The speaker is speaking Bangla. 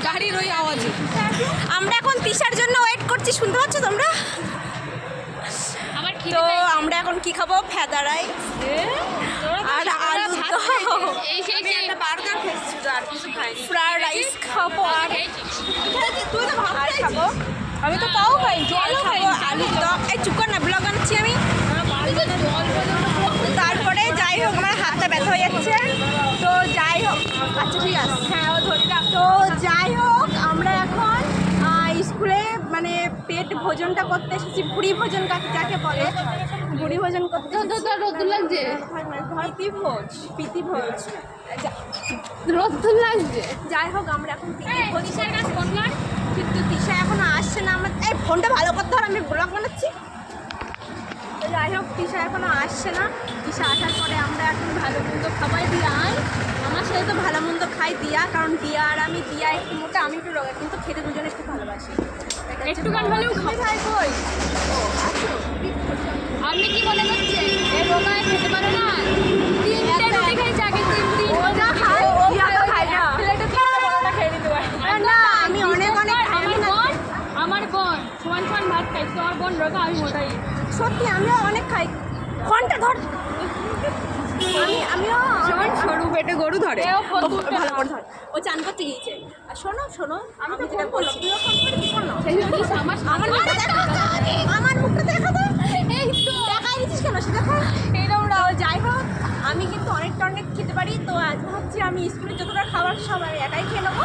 গাড়ির ওই আওয়াজে। আমরা এখন তিশার জন্য ওয়েট করছি, শুনতে পাচ্ছ তোমরা? তো আমরা এখন কি খাবো? ফেদা রাইস আর আলু দম, ফ্রাইড রাইস খাবো আর খাবো। আমি তো তাও খাই, জল খাবো, আলু দম। এই চুপ কর না, ব্লগ বানাচ্ছি আমি। তারপরে যাই হোক, আমার হাতটা ব্যথা হয়ে যাচ্ছে। তো যাই হোক, আচ্ছা ঠিক আছে, হ্যাঁ ও ধরে রাখ। তো যাই হোক, আমরা এখন স্কুলে মানে পেট ভোজনটা করতে এসেছি, ভুড়ি ভোজন যাকে বলে, ভুড়ি ভোজন করতে রোদ্দুর লাগছে, প্রীতি ভোজ। রোদ্দুর লাগছে। যাই হোক, আমরা এখন প্রীতি ভোজ কিন্তু তিশা এখনো আসছে না। আমার এই ফোনটা ভালো করতে হবে, আমি ব্লগ বানাচ্ছি। তো যাই হোক, তিশা এখনো আসছে না। তিশা আসার পরে আমরা এখন ভালো মন্দ খাবাই দিয়া আই। আমার সাথে তো ভালো মন্দ খাই দিয়া, কারণ দিয়া আর আমি, দিয়া একটু মোটা, আমি একটু রোগা, কিন্তু খেতে দুজনে একটু ভালোবাসি। একটুখানি হলেও খাই কই। আপনি কি মনে করছেন এই রোগায় খেতে পারে না? 3টে রুটি খাইছে আগে, 3 ওটা খাই, দিয়া তো খাই না। প্লেটে 3টা পরোটা খেয়ে নিতে পারে। না, আমি অনেক খাই। আমার বোন সমান সমান ভাত খাইছে, আমার বোন রোগা, আমি মোটাই। সত্যি আমিও অনেক খাই। ফোনটা ধর। আমিও সরু পেটে গরু ধরে। ভালো করে ধর। ও চান করতে গিয়েছে। আর শোনো আমি তো যেটা বললাম, তুইও ফোন করে দিস না। আমার মুখটা দেখা দাও। আমার মুখটা দেখা দাও। এই তো দেখাই দিচ্ছিস কেন? সেটা দেখা। এরকম না। যাই হোক, আমি কিন্তু অনেক খেতে পারি। তো আজ হচ্ছে আমি স্কুলে যতটা খাবার সব আমি একাই খেয়ে নেবো।